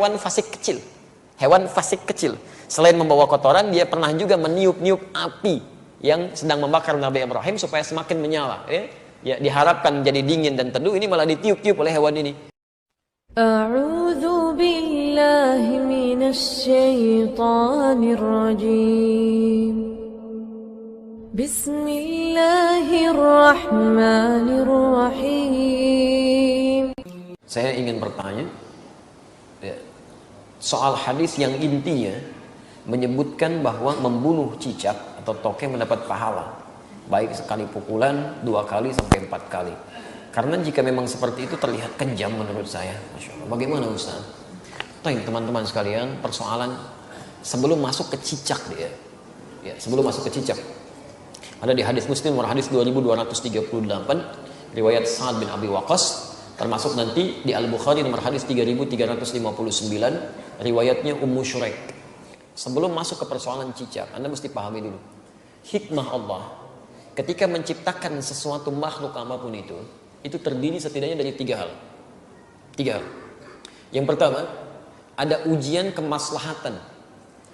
hewan fasik kecil. Hewan fasik kecil. Selain membawa kotoran, dia pernah juga meniup-niup api yang sedang membakar Nabi Ibrahim supaya semakin menyala. Ya, diharapkan jadi dingin dan teduh, ini malah ditiup-tiup oleh hewan ini. A'udzu billahi minasy syaithanir rajim. Bismillahirrahmanirrahim. Saya ingin bertanya ya, soal hadis yang intinya menyebutkan bahwa membunuh cicak atau tokek mendapat pahala, baik sekali pukulan 2 kali sampai 4 kali. Karena jika memang seperti itu terlihat kejam menurut saya. Masya Allah. Bagaimana Ustaz? Teman-teman sekalian, persoalan sebelum masuk ke cicak dia. Ya, sebelum masuk ke cicak. Ada di hadis Muslim nomor hadis 2238 riwayat Sa'ad bin Abi Waqqas, termasuk nanti di Al-Bukhari nomor hadis 3359 riwayatnya Ummu Syuraik. Sebelum masuk ke persoalan cicak, Anda mesti pahami dulu hikmah Allah ketika menciptakan sesuatu makhluk apapun itu terdiri setidaknya dari 3 hal. 3 hal. Yang pertama, ada ujian kemaslahatan.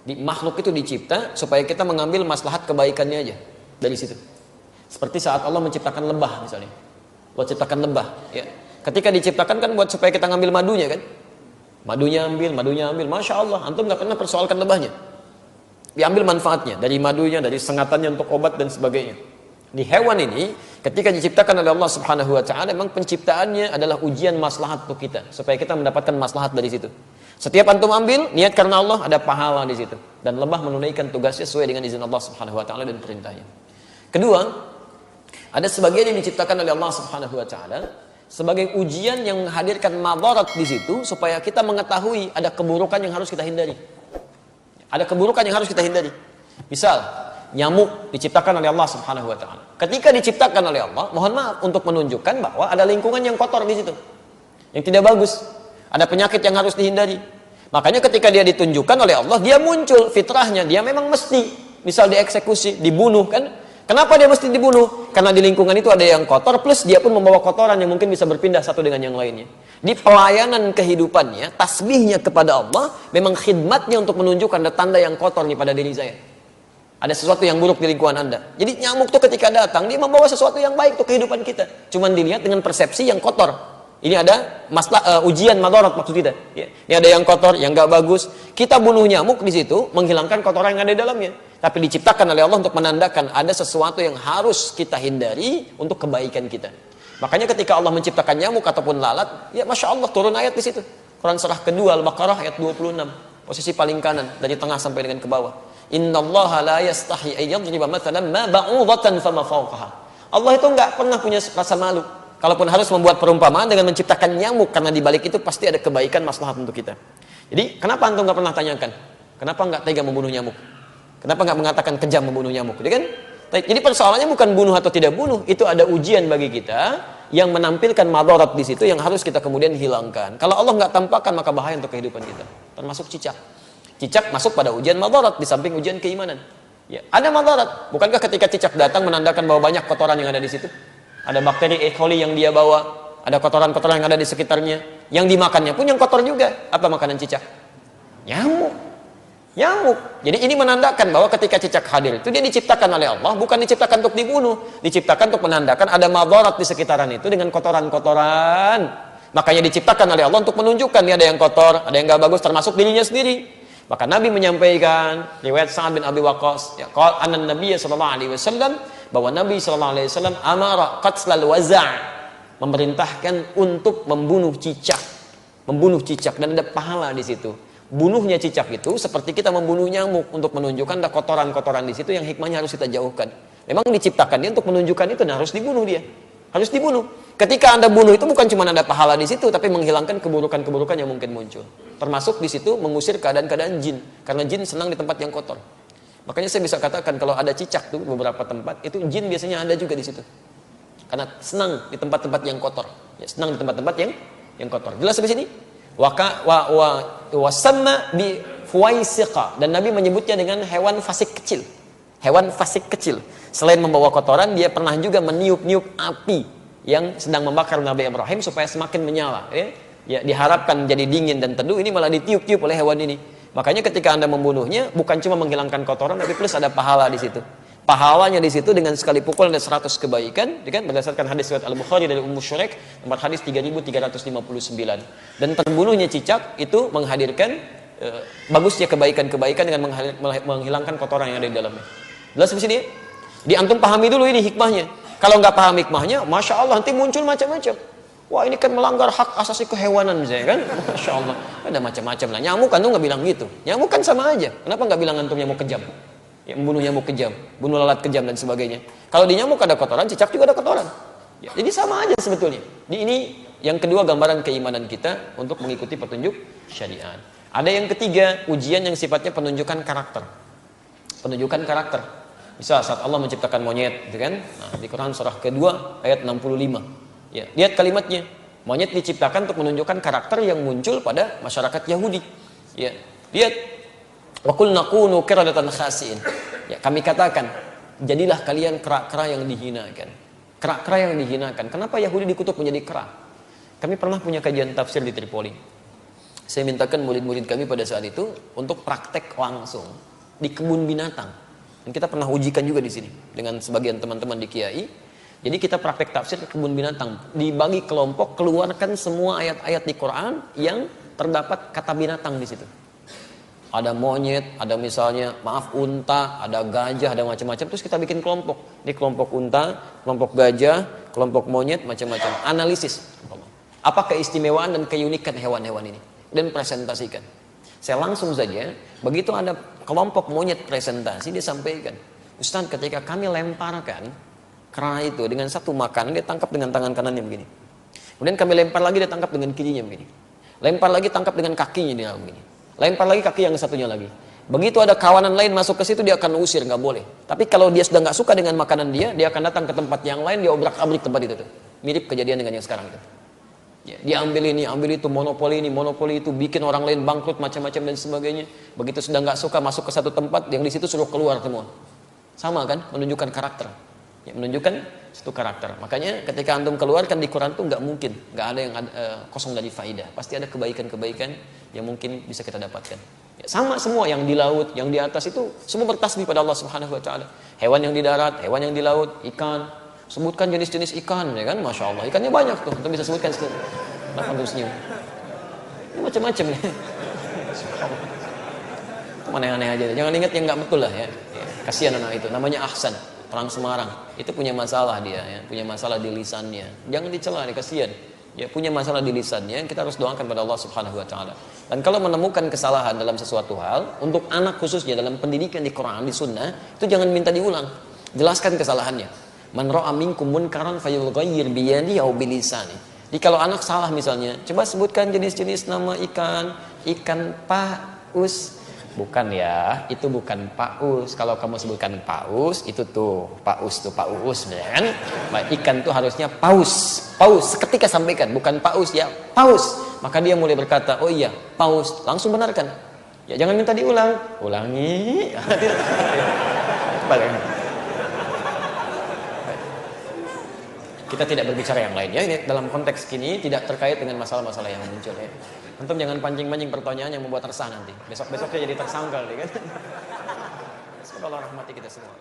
Di makhluk itu dicipta supaya kita mengambil maslahat kebaikannya aja dari situ. Seperti saat Allah menciptakan lebah misalnya. Allah ciptakan lebah, ya. Ketika diciptakan kan buat supaya kita ngambil madunya kan. Madunya ambil, Masya Allah, antum gak pernah persoalkan lebahnya. Diambil manfaatnya, dari madunya, dari sengatannya untuk obat dan sebagainya. Di hewan ini, ketika diciptakan oleh Allah Subhanahu wa Ta'ala, memang penciptaannya adalah ujian maslahat untuk kita, supaya kita mendapatkan maslahat dari situ. Setiap antum ambil, niat karena Allah, ada pahala di situ. Dan lebah menunaikan tugasnya sesuai dengan izin Allah Subhanahu wa Ta'ala dan perintahnya. Kedua, ada sebagian yang diciptakan oleh Allah Subhanahu wa Ta'ala sebagai ujian yang menghadirkan madarat di situ supaya kita mengetahui ada keburukan yang harus kita hindari. Ada keburukan yang harus kita hindari. Misal, nyamuk diciptakan oleh Allah Subhanahu wa Ta'ala. Ketika diciptakan oleh Allah, mohon maaf untuk menunjukkan bahwa ada lingkungan yang kotor di situ. Yang tidak bagus. Ada penyakit yang harus dihindari. Makanya ketika dia ditunjukkan oleh Allah, dia muncul fitrahnya, dia memang mesti misal dieksekusi, dibunuh kan? Kenapa dia mesti dibunuh? Karena di lingkungan itu ada yang kotor, plus dia pun membawa kotoran yang mungkin bisa berpindah satu dengan yang lainnya. Di pelayanan kehidupannya, tasbihnya kepada Allah, memang khidmatnya untuk menunjukkan ada tanda yang kotor nih pada diri saya. Ada sesuatu yang buruk di lingkungan Anda. Jadi nyamuk tuh ketika datang, dia membawa sesuatu yang baik untuk kehidupan kita. Cuman dilihat dengan persepsi yang kotor. Ini ada ujian madarat maksud kita. Ya. Ini ada yang kotor, yang gak bagus. Kita bunuh nyamuk di situ, menghilangkan kotoran yang ada di dalamnya. Tapi diciptakan oleh Allah untuk menandakan ada sesuatu yang harus kita hindari untuk kebaikan kita. Makanya ketika Allah menciptakan nyamuk ataupun lalat, ya Masya Allah turun ayat di situ. Quran surah kedua Al-Baqarah ayat 26. Posisi paling kanan dari tengah sampai dengan ke bawah. Innallaha la yastahi ayyadriba mathalan ma ba'udatan fama fawqaha. Allah itu enggak pernah punya rasa malu. Kalaupun harus membuat perumpamaan dengan menciptakan nyamuk, karena di balik itu pasti ada kebaikan maslahat untuk kita. Jadi kenapa antum enggak pernah tanyakan? Kenapa enggak tega membunuh nyamuk? Kenapa nggak mengatakan kejam membunuh nyamuk? Kan? Jadi persoalannya bukan bunuh atau tidak bunuh, itu ada ujian bagi kita yang menampilkan madarat di situ yang harus kita kemudian hilangkan. Kalau Allah nggak tampakkan maka bahaya untuk kehidupan kita. Termasuk cicak. Cicak masuk pada ujian madarat di samping ujian keimanan. Ya, ada madarat. Bukankah ketika cicak datang menandakan bahwa banyak kotoran yang ada di situ? Ada bakteri E. coli yang dia bawa, ada kotoran-kotoran yang ada di sekitarnya. Yang dimakannya pun yang kotor juga. Apa makanan cicak? Nyamuk. Jadi ini menandakan bahwa ketika cicak hadir itu dia diciptakan oleh Allah, bukan diciptakan untuk dibunuh, diciptakan untuk menandakan ada madarat di sekitaran itu dengan kotoran-kotoran. Makanya diciptakan oleh Allah untuk menunjukkan ini ada yang kotor, ada yang gak bagus, termasuk dirinya sendiri. Maka Nabi menyampaikan riwayat Sa'ad bin Abi Waqqas, ya, qala anna Nabiy sallallahu alaihi wasallam, bahwa Nabi sallallahu alaihi wasallam amara qatlal waza', memerintahkan untuk membunuh cicak dan ada pahala di situ. Bunuhnya cicak itu seperti kita membunuh nyamuk untuk menunjukkan ada kotoran-kotoran di situ yang hikmahnya harus kita jauhkan. Memang diciptakan dia untuk menunjukkan itu, dan harus dibunuh dia. Harus dibunuh. Ketika Anda bunuh itu bukan cuma ada pahala di situ, tapi menghilangkan keburukan-keburukan yang mungkin muncul. Termasuk di situ mengusir keadaan-keadaan jin, karena jin senang di tempat yang kotor. Makanya saya bisa katakan kalau ada cicak tuh beberapa tempat, itu jin biasanya ada juga di situ. Karena senang di tempat-tempat yang kotor. Ya, senang di tempat-tempat yang kotor. Jelas sampai sini? Wasanna bi fuwaisiqa, dan Nabi menyebutnya dengan hewan fasik kecil. Hewan fasik kecil. Selain membawa kotoran, dia pernah juga meniup-niup api yang sedang membakar Nabi Ibrahim supaya semakin menyala. Ya? ya diharapkan jadi dingin dan teduh, ini malah ditiup-tiup oleh hewan ini. Makanya ketika Anda membunuhnya, bukan cuma menghilangkan kotoran, tapi plus ada pahala di situ. Pahalanya di situ dengan sekali pukul ada 100 kebaikan, kan? Berdasarkan hadis riwayat Al-Bukhari dari Ummu Syuraik, nomor hadis 3359. Dan terbunuhnya cicak itu menghadirkan bagusnya kebaikan-kebaikan dengan menghilangkan kotoran yang ada di dalamnya. Jelas di sini? Diantum pahami dulu ini hikmahnya. Kalau nggak paham hikmahnya, masya Allah nanti muncul macam-macam. Wah ini kan melanggar hak asasi kehewanan misalnya kan, masya Allah ada macam-macam lah. Nyamuk antum nggak bilang gitu, nyamuk kan sama aja. Kenapa nggak bilang antum nyamuk kejam? Ya, membunuh nyamuk kejam, bunuh lalat kejam dan sebagainya. Kalau di nyamuk ada kotoran, cicak juga ada kotoran. Ya, jadi sama aja sebetulnya. Ini yang kedua gambaran keimanan kita untuk mengikuti petunjuk syariat. Ada yang ketiga, ujian yang sifatnya penunjukan karakter. Penunjukan karakter. Misal saat Allah menciptakan monyet, gitu kan? Nah, di Quran surah kedua ayat 65. Ya, lihat kalimatnya. Monyet diciptakan untuk menunjukkan karakter yang muncul pada masyarakat Yahudi. Ya, lihat. Wa qulna kunu qiradatan khasiin. Ya, kami katakan, jadilah kalian kera-kera yang dihinakan. Kera-kera yang dihinakan. Kenapa Yahudi dikutuk menjadi kera? Kami pernah punya kajian tafsir di Tripoli. Saya mintakan murid-murid kami pada saat itu untuk praktek langsung di kebun binatang. Dan kita pernah ujikan juga di sini dengan sebagian teman-teman di Kiai. Jadi kita praktek tafsir ke kebun binatang, dibagi kelompok, keluarkan semua ayat-ayat di Quran yang terdapat kata binatang di situ. Ada monyet, ada misalnya unta, ada gajah, ada macam-macam. Terus kita bikin kelompok. Ini kelompok unta, kelompok gajah, kelompok monyet, macam-macam. Analisis. Apa keistimewaan dan keunikan hewan-hewan ini? Dan presentasikan. Saya langsung saja, begitu ada kelompok monyet presentasi, dia sampaikan, Ustaz, ketika kami lemparkan kera itu dengan satu makanan, dia tangkap dengan tangan kanannya begini. Kemudian kami lempar lagi, dia tangkap dengan kirinya begini. Lempar lagi, tangkap dengan kakinya dia begini. Lempar lagi kaki yang satunya lagi. Begitu ada kawanan lain masuk ke situ, dia akan usir, nggak boleh. Tapi kalau dia sudah nggak suka dengan makanan dia akan datang ke tempat yang lain, dia obrak-abrik tempat itu tuh. Mirip kejadian dengan yang sekarang itu. Ya, dia ambil ini, ambil itu, monopoli ini, monopoli itu, bikin orang lain bangkrut macam-macam dan sebagainya. Begitu sudah nggak suka masuk ke satu tempat, yang di situ suruh keluar semua. Sama kan, menunjukkan karakter. Ya, menunjukkan satu karakter. Makanya ketika antum keluarkan di Quran itu nggak mungkin, nggak ada yang kosong dari faidah. Pasti ada kebaikan-kebaikan yang mungkin bisa kita dapatkan. Ya, sama semua yang di laut, yang di atas itu semua bertasbih pada Allah Subhanahu Wa Taala. Hewan yang di darat, hewan yang di laut, ikan. Sebutkan jenis-jenis ikan, ya kan? Masya Allah, ikannya banyak tuh. Antum bisa sebutkan sekali. Kenapa antum senyum? Ini macam-macam nih. Itu mana yang aneh aja. Jangan ingat yang nggak betul lah ya. Kasihan anak itu. Namanya Ahsan. Orang Semarang itu punya masalah dia ya, punya masalah di lisannya. Jangan dicela, kasihan. Ya, punya masalah di lisannya, kita harus doakan pada Allah Subhanahu Wa Taala. Dan kalau menemukan kesalahan dalam sesuatu hal, untuk anak khususnya dalam pendidikan di Quran, di Sunnah, itu jangan minta diulang, jelaskan kesalahannya. Man ra'a minkum munkaran falyughayyir bi yadihi aw bi lisani. Jadi kalau anak salah misalnya, coba sebutkan jenis-jenis nama ikan paus. Bukan ya, itu bukan paus. Kalau kamu sebutkan paus, itu tuh paus kan? Ikan tuh harusnya paus. Paus, seketika sampaikan, bukan paus ya, paus. Maka dia mulai berkata, oh iya, paus. Langsung benarkan. Ya jangan minta diulang. Ulangi. Kita tidak berbicara yang lain ya. Ini dalam konteks kini tidak terkait dengan masalah-masalah yang muncul ya. Antum jangan pancing-pancing pertanyaan yang membuat resah nanti. Besok-besoknya jadi tersangkal ya kan. Semoga Allah rahmati kita semua.